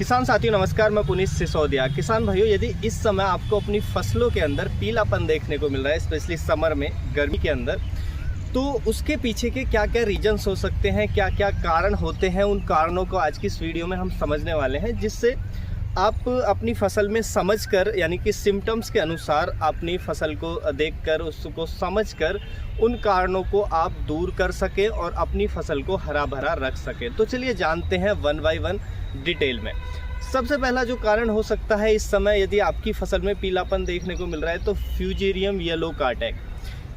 किसान साथियों नमस्कार, मैं पुनीत सिसोदिया। किसान भाइयों, यदि इस समय आपको अपनी फसलों के अंदर पीलापन देखने को मिल रहा है, स्पेशली समर में, गर्मी के अंदर, तो उसके पीछे के क्या क्या रीजन्स हो सकते हैं, क्या क्या कारण होते हैं, उन कारणों को आज की इस वीडियो में हम समझने वाले हैं, जिससे आप अपनी फसल में समझकर, यानी कि सिम्टम्स के अनुसार अपनी फसल को देखकर, उसको समझकर उन कारणों को आप दूर कर सकें और अपनी फसल को हरा भरा रख सकें। तो चलिए जानते हैं वन बाय वन डिटेल में। सबसे पहला जो कारण हो सकता है इस समय यदि आपकी फसल में पीलापन देखने को मिल रहा है, तो फ्यूजेरियम येलो का अटैक।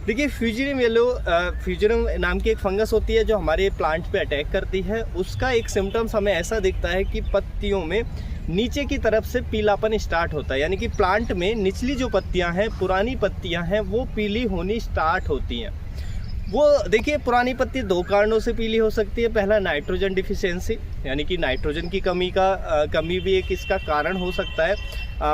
देखिए, फ्यूजेरियम नाम की एक फंगस होती है जो हमारे प्लांट पे अटैक करती है। उसका एक सिम्टम्स हमें ऐसा दिखता है कि पत्तियों में नीचे की तरफ से पीलापन स्टार्ट होता है, यानी कि प्लांट में निचली जो पत्तियां हैं, पुरानी पत्तियां हैं, वो पीली होनी स्टार्ट होती हैं। वो देखिए, पुरानी पत्ती दो कारणों से पीली हो सकती है। पहला, नाइट्रोजन डिफिशियंसी, यानी कि नाइट्रोजन की कमी भी एक इसका कारण हो सकता है।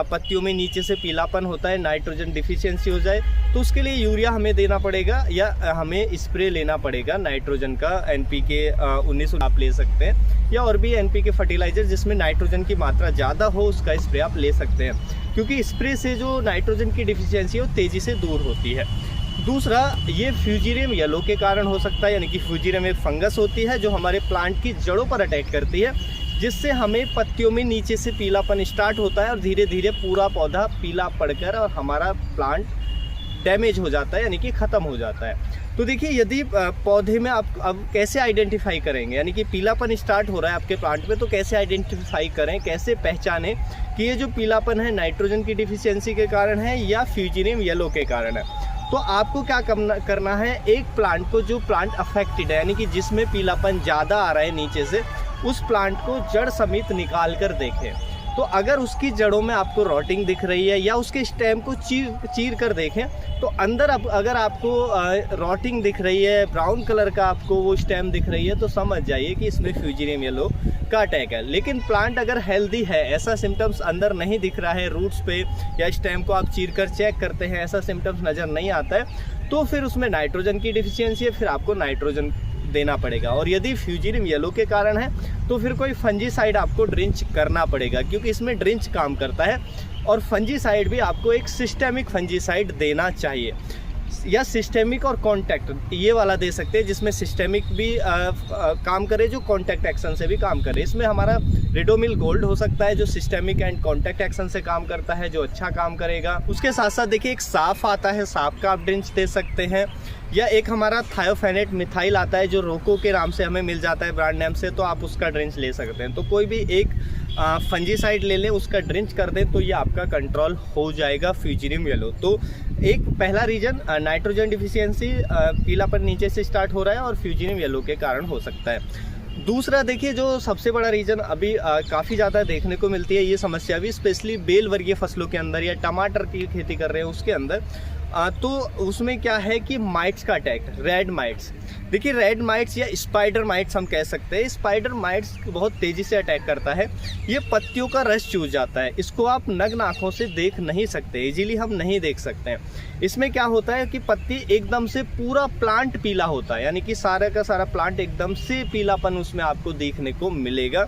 पत्तियों में नीचे से पीलापन होता है, नाइट्रोजन डिफिशियंसी हो जाए तो उसके लिए यूरिया हमें देना पड़ेगा या हमें स्प्रे लेना पड़ेगा नाइट्रोजन का। NPK 19 आप ले सकते हैं, या और भी NPK फर्टिलाइजर जिसमें नाइट्रोजन की मात्रा ज़्यादा हो, उसका स्प्रे आप ले सकते हैं, क्योंकि स्प्रे से जो नाइट्रोजन की डिफिशियंसी है वो तेज़ी से दूर होती है। दूसरा, ये फ्यूजेरियम येलो के कारण हो सकता है, यानी कि फ्यूजेरियम एक फंगस होती है जो हमारे प्लांट की जड़ों पर अटैक करती है, जिससे हमें पत्तियों में नीचे से पीलापन स्टार्ट होता है और धीरे धीरे पूरा पौधा पीला पड़कर और हमारा प्लांट डैमेज हो जाता है, यानी कि ख़त्म हो जाता है। तो देखिए, यदि पौधे में आप अब कैसे आइडेंटिफाई करेंगे, यानी कि पीलापन स्टार्ट हो रहा है आपके प्लांट में, तो कैसे आइडेंटिफाई करें, कैसे पहचानें कि ये जो पीलापन है नाइट्रोजन की डिफिशियंसी के कारण है या फ्यूजेरियम येलो के कारण है। तो आपको क्या करना है, एक प्लांट को, जो प्लांट अफेक्टेड है, यानी कि जिसमें पीलापन ज़्यादा आ रहा है नीचे से, उस प्लांट को जड़ समेत निकाल कर देखें। तो अगर उसकी जड़ों में आपको रॉटिंग दिख रही है या उसके स्टेम को चीर कर देखें, तो अंदर अगर आपको रॉटिंग दिख रही है, ब्राउन कलर का आपको वो स्टेम दिख रही है, तो समझ जाइए कि इसमें फ्यूजेरियम येलो का अटैक है। लेकिन प्लांट अगर हेल्दी है, ऐसा सिम्टम्स अंदर नहीं दिख रहा है, रूट्स पे या स्टेम को आप चीर कर चेक करते हैं, ऐसा सिम्टम्स नज़र नहीं आता है, तो फिर उसमें नाइट्रोजन की डिफिशियंसी है, फिर आपको नाइट्रोजन देना पड़ेगा। और यदि फ्यूजेरियम येलो के कारण है तो फिर कोई फंजीसाइड आपको ड्रिंच करना पड़ेगा, क्योंकि इसमें ड्रिंच काम करता है। और फंजीसाइड भी आपको एक सिस्टेमिक फंजीसाइड देना चाहिए, या सिस्टेमिक और कॉन्टैक्ट, ये वाला दे सकते हैं, जिसमें सिस्टेमिक भी काम करे, जो कॉन्टैक्ट एक्शन से भी काम करे। इसमें हमारा रिडोमिल गोल्ड हो सकता है, जो सिस्टेमिक एंड कॉन्टैक्ट एक्शन से काम करता है, जो अच्छा काम करेगा। उसके साथ साथ देखिए, एक साफ आता है, साफ का आप ड्रिंच दे सकते हैं, या एक हमारा थायोफेनेट मिथाइल आता है जो रोको के नाम से हमें मिल जाता है, ब्रांड नेम से, तो आप उसका ड्रिंच ले सकते हैं। तो कोई भी एक फंजीसाइड ले लें, उसका ड्रिंच कर दें, तो ये आपका कंट्रोल हो जाएगा फ्यूजेरियम येलो। तो एक पहला रीजन नाइट्रोजन डिफिशियंसी, पीलापन नीचे से स्टार्ट हो रहा है और फ्यूजेरियम येलो के कारण हो सकता है। दूसरा, देखिए, जो सबसे बड़ा रीजन अभी काफ़ी ज़्यादा देखने को मिलती है ये समस्या भी, स्पेशली बेल वर्गीय फसलों के अंदर या टमाटर की खेती कर रहे हैं उसके अंदर, तो उसमें क्या है कि माइट्स का अटैक, रेड माइट्स। देखिए, रेड माइट्स या स्पाइडर माइट्स हम कह सकते हैं। स्पाइडर माइट्स बहुत तेज़ी से अटैक करता है, ये पत्तियों का रस चूस जाता है। इसको आप नग्न आँखों से देख नहीं सकते, इजीली हम नहीं देख सकते हैं। इसमें क्या होता है कि पत्ती एकदम से पूरा प्लांट पीला होता है, यानी कि सारा का सारा प्लांट एकदम से पीलापन उसमें आपको देखने को मिलेगा।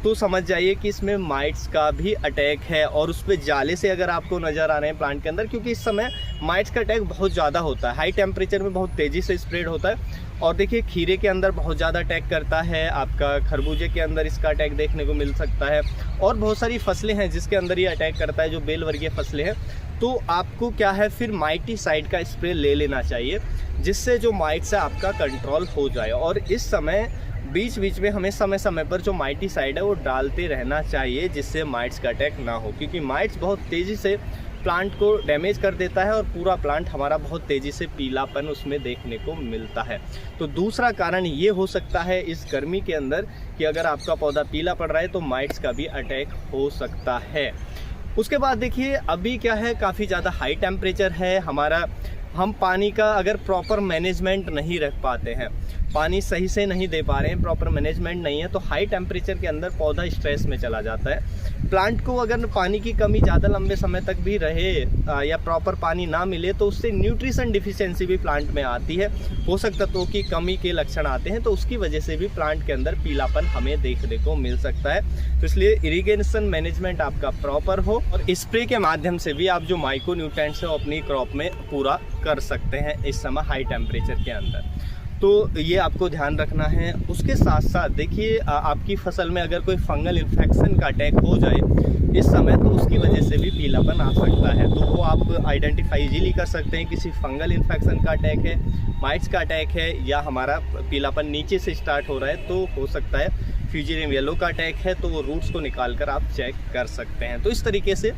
तो समझ जाइए कि इसमें माइट्स का भी अटैक है, और उस पर जाले से अगर आपको नज़र आ रहे हैं प्लांट के अंदर, क्योंकि इस समय माइट्स का अटैक बहुत ज़्यादा होता है, हाई टेम्परेचर में बहुत तेज़ी से स्प्रेड होता है। और देखिए, खीरे के अंदर बहुत ज़्यादा अटैक करता है, आपका खरबूजे के अंदर इसका अटैक देखने को मिल सकता है, और बहुत सारी फसलें हैं जिसके अंदर ये अटैक करता है, जो बेल वर्गीय फसलें हैं। तो आपको क्या है, फिर माइटीसाइड का स्प्रे ले लेना चाहिए, जिससे जो माइट्स है आपका कंट्रोल हो जाए। और इस समय बीच बीच में हमें समय समय पर जो माइटीसाइड है वो डालते रहना चाहिए, जिससे माइट्स का अटैक ना हो, क्योंकि माइट्स बहुत तेज़ी से प्लांट को डैमेज कर देता है और पूरा प्लांट हमारा बहुत तेज़ी से पीलापन उसमें देखने को मिलता है। तो दूसरा कारण ये हो सकता है इस गर्मी के अंदर कि अगर आपका पौधा पीला पड़ रहा है तो माइट्स का भी अटैक हो सकता है। उसके बाद देखिए, अभी क्या है, काफ़ी ज़्यादा हाई टेम्परेचर है हमारा, हम पानी का अगर प्रॉपर मैनेजमेंट नहीं रख पाते हैं, पानी सही से नहीं दे पा रहे हैं, प्रॉपर मैनेजमेंट नहीं है, तो हाई टेम्परेचर के अंदर पौधा स्ट्रेस में चला जाता है। प्लांट को अगर पानी की कमी ज़्यादा लंबे समय तक भी रहे या प्रॉपर पानी ना मिले तो उससे न्यूट्रिशन डिफिशियंसी भी प्लांट में आती है, पोषक तत्वों की कमी के लक्षण आते हैं, तो उसकी वजह से भी प्लांट के अंदर पीलापन हमें देखने को मिल सकता है। तो इसलिए इरिगेशन मैनेजमेंट आपका प्रॉपर हो और स्प्रे के माध्यम से भी आप जो माइक्रो न्यूट्रिएंट्स है वो अपनी क्रॉप में पूरा कर सकते हैं इस समय हाई टेम्परेचर के अंदर। तो ये आपको ध्यान रखना है। उसके साथ साथ देखिए आपकी फसल में अगर कोई फंगल इन्फेक्शन का अटैक हो जाए इस समय तो उसकी वजह से भी पीलापन आ सकता है, तो वो आप आइडेंटिफाई इजीली कर सकते हैं। किसी फंगल इन्फेक्शन का अटैक है, माइट्स का अटैक है, या हमारा पीलापन नीचे से स्टार्ट हो रहा है, तो हो सकता है फ्यूजेरियम येलो का अटैक है, तो वो रूट्स को निकाल कर आप चेक कर सकते हैं। तो इस तरीके से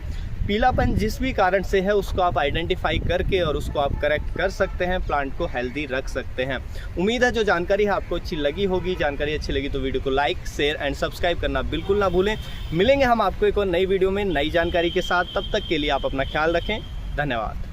पीलापन जिस भी कारण से है उसको आप आइडेंटिफाई करके और उसको आप करेक्ट कर सकते हैं, प्लांट को हेल्दी रख सकते हैं। उम्मीद है जो जानकारी है आपको अच्छी लगी होगी। जानकारी अच्छी लगी तो वीडियो को लाइक, शेयर एंड सब्सक्राइब करना बिल्कुल ना भूलें। मिलेंगे हम आपको एक और नई वीडियो में नई जानकारी के साथ, तब तक के लिए आप अपना ख्याल रखें। धन्यवाद।